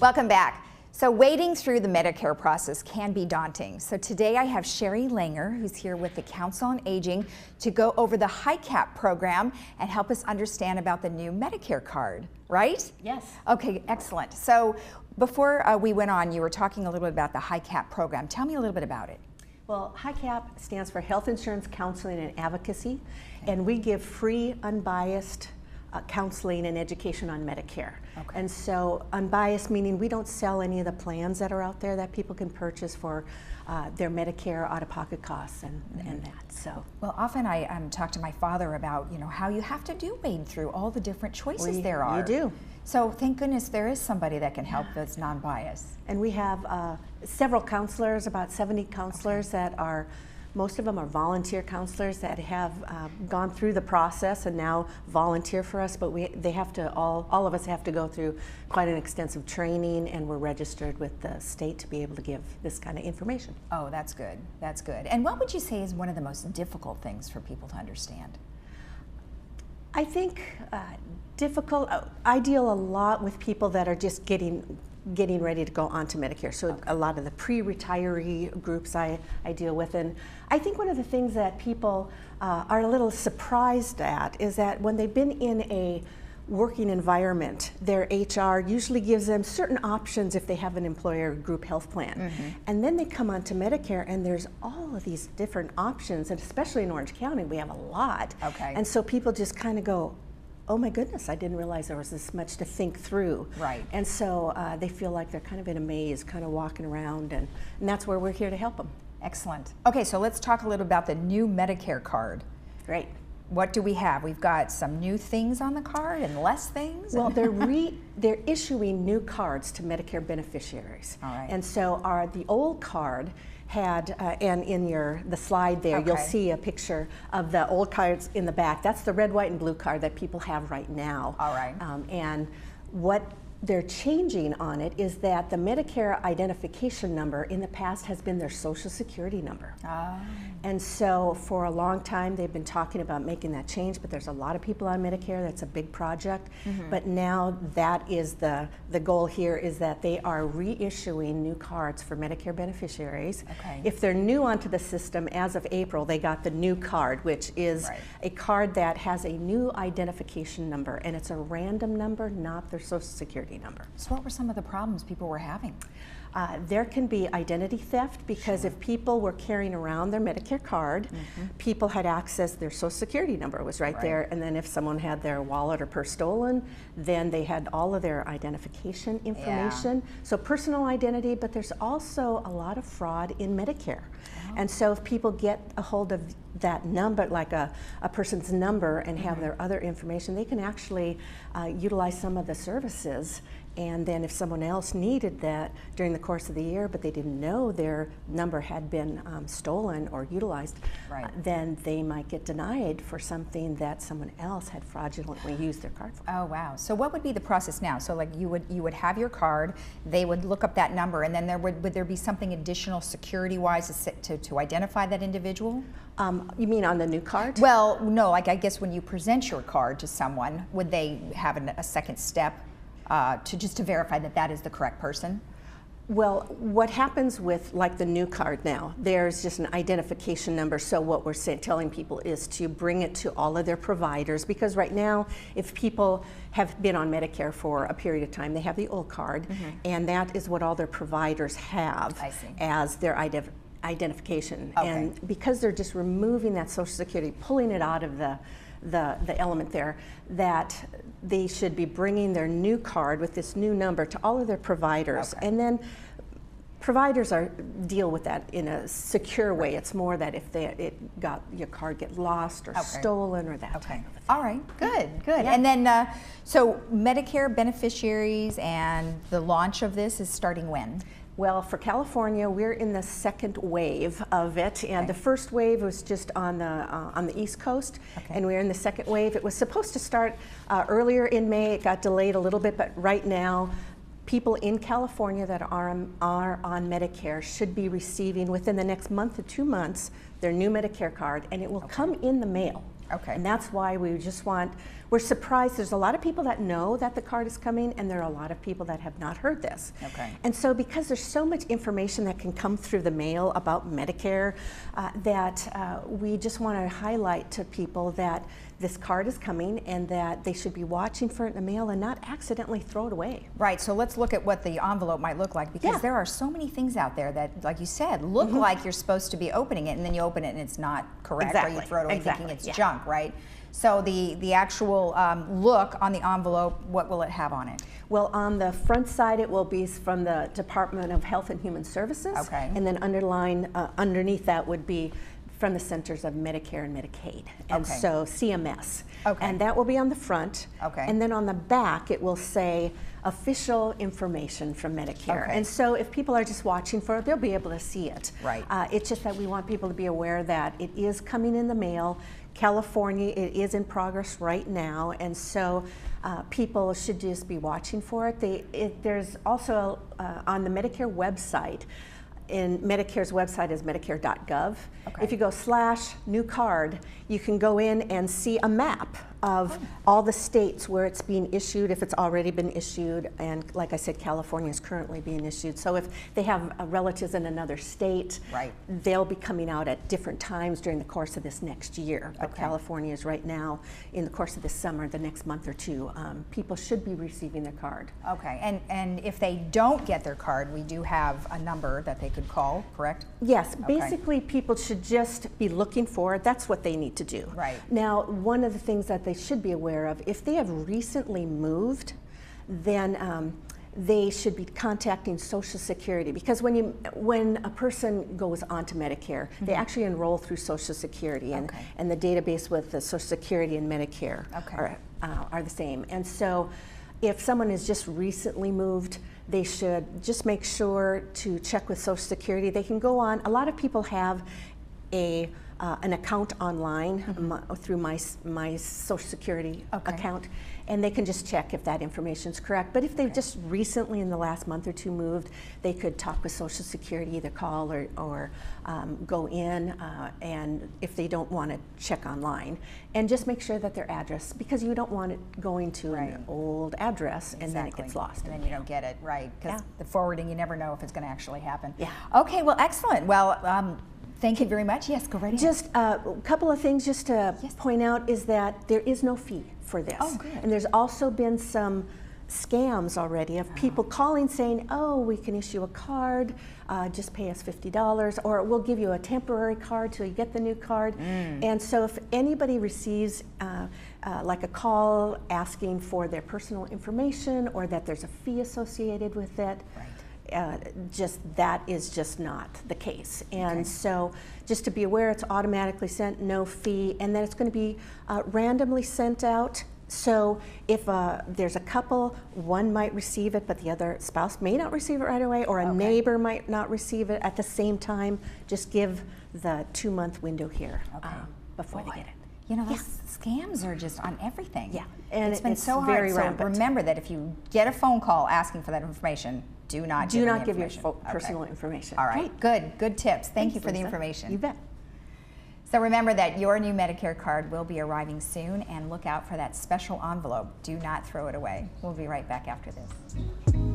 Welcome back. So wading through the Medicare process can be daunting. So today I have Sherry Langer, who's here with the Council on Aging, to go over the HICAP program and help us understand about the new Medicare card, right? Yes. Okay, excellent. So before we went on, you were talking a little bit about the HICAP program. Tell me a little bit about it. Well, HICAP stands for Health Insurance Counseling and Advocacy, and we give free, unbiased counseling and education on Medicare. Okay. And so unbiased meaning we don't sell any of the plans that are out there that people can purchase for their Medicare out-of-pocket costs and that. So, well, often I talk to my father about, you know, how you have to wade through all the different choices there are. You do. So thank goodness there is somebody that can help that's non-biased. And we have several counselors, about 70 counselors that are, most of them are volunteer counselors that have gone through the process and now volunteer for us, but they have to, all of us have to go through quite an extensive training, and we're registered with the state to be able to give this kind of information. Oh, that's good. That's good. And what would you say is one of the most difficult things for people to understand? I think difficult, I deal a lot with people that are just getting ready to go on to Medicare. So okay. A lot of the pre-retiree groups I deal with. And I think one of the things that people are a little surprised at is that when they've been in a working environment, their HR usually gives them certain options if they have an employer group health plan. Mm-hmm. And then they come onto Medicare and there's all of these different options, and especially in Orange County we have a lot. Okay. And so people just kind of go, oh my goodness, I didn't realize there was this much to think through. Right. And so they feel like they're kind of in a maze, kind of walking around, and that's where we're here to help them. Excellent. Okay, so let's talk a little about the new Medicare card. Great. What do we have? We've got some new things on the card and less things? Well, they're issuing new cards to Medicare beneficiaries. All right. And so the old card had, and in the slide there, okay. You'll see a picture of the old cards in the back. That's the red, white, and blue card that people have right now. All right. And what they're changing on it is that the Medicare identification number in the past has been their Social Security number. Oh. And so for a long time they've been talking about making that change, but there's a lot of people on Medicare. That's a big project. Mm-hmm. But now that is the goal here, is that they are reissuing new cards for Medicare beneficiaries. Okay. If they're new onto the system, as of April, they got the new card, which is right. a card that has a new identification number, and it's a random number, not their Social Security number. So what were some of the problems people were having? There can be identity theft because sure. If people were carrying around their Medicare card, mm-hmm. people had access, their Social Security number was right there, and then if someone had their wallet or purse stolen, then they had all of their identification information. Yeah. So personal identity, but there's also a lot of fraud in Medicare. Oh. And so if people get a hold of that number, like a person's number, and have mm-hmm. their other information, they can actually utilize some of the services. And then if someone else needed that during the course of the year, but they didn't know their number had been stolen or utilized, right. Then they might get denied for something that someone else had fraudulently used their card for. Oh wow! So what would be the process now? So like you would have your card, they would look up that number, and then would there be something additional security-wise to identify that individual? You mean on the new card? Well, no. Like I guess when you present your card to someone, would they have a second step? To verify that that is the correct person? Well, what happens with like the new card now, there's just an identification number. So what we're telling people is to bring it to all of their providers, because right now, if people have been on Medicare for a period of time, they have the old card, mm-hmm. and that is what all their providers have as their identification. Okay. And because they're just removing that Social Security, pulling it out of the element there, that they should be bringing their new card with this new number to all of their providers. Okay. And then providers deal with that in a secure way. It's more that if your card get lost or okay. stolen or that type of thing. All right, good. Yeah. And then, so Medicare beneficiaries and the launch of this is starting when? Well, for California, we're in the second wave of it, and okay. the first wave was just on the East Coast, okay. and we're in the second wave. It was supposed to start earlier in May. It got delayed a little bit, but right now, people in California that are on Medicare should be receiving within the next month to 2 months their new Medicare card, and it will okay. come in the mail. Okay. And that's why we're surprised. There's a lot of people that know that the card is coming, and there are a lot of people that have not heard this. Okay. And so because there's so much information that can come through the mail about Medicare, we just want to highlight to people that this card is coming and that they should be watching for it in the mail and not accidentally throw it away. Right, so let's look at what the envelope might look like, because there are so many things out there that, like you said, look like you're supposed to be opening it, and then you open it and it's not correct, or you throw it away thinking it's junk, right? So the actual look on the envelope, what will it have on it? Well, on the front side, it will be from the Department of Health and Human Services. Okay. And then underneath that would be from the Centers of Medicare and Medicaid. And so CMS. Okay. And that will be on the front. Okay. And then on the back, it will say official information from Medicare. Okay. And so if people are just watching for it, they'll be able to see it. Right. It's just that we want people to be aware that it is coming in the mail. California, it is in progress right now, and so people should just be watching for it. There's also on the Medicare website, and Medicare's website is medicare.gov. Okay. If you go /new card, you can go in and see a map of all the states where it's being issued, if it's already been issued, and like I said, California is currently being issued. So if they have relatives in another state, they'll be coming out at different times during the course of this next year. But California is right now, in the course of this summer, the next month or two, people should be receiving their card. Okay, and if they don't get their card, we do have a number that they could call, correct? Yes, basically people should just be looking for it. That's what they need to do. Right. Now, one of the things that they should be aware of, if they have recently moved, then they should be contacting Social Security, because when a person goes onto Medicare, they actually enroll through Social Security, and the database with the Social Security and Medicare are the same. And so if someone has just recently moved, they should just make sure to check with Social Security. They can go on. A lot of people have an account online through my Social Security account, and they can just check if that information is correct. But if they've just recently in the last month or two moved, they could talk with Social Security, either call or go in, and if they don't want to check online, and just make sure that their address, because you don't want it going to an old address and then it gets lost. And then you don't get it, right? Because the forwarding, you never know if it's going to actually happen. Yeah. Okay, well, excellent. Well, thank you very much. Yes, go right ahead. Just a couple of things just to point out is that there is no fee for this. Oh, good. And there's also been some scams already of people calling saying, oh, we can issue a card, just pay us $50, or we'll give you a temporary card till you get the new card. And so if anybody receives like a call asking for their personal information, or that there's a fee associated with it, that is just not the case. And so just to be aware, it's automatically sent, no fee, and then it's going to be randomly sent out. So if there's a couple, one might receive it, but the other spouse may not receive it right away, or a neighbor might not receive it at the same time. Just give the 2-month window here before they get it. You know, those scams are just on everything. Yeah, and it's been so hard. very rampant. So remember that if you get a phone call asking for that information, do not give your personal information. All right, good tips. Thank you for the information. You bet. So remember that your new Medicare card will be arriving soon, and look out for that special envelope. Do not throw it away. We'll be right back after this.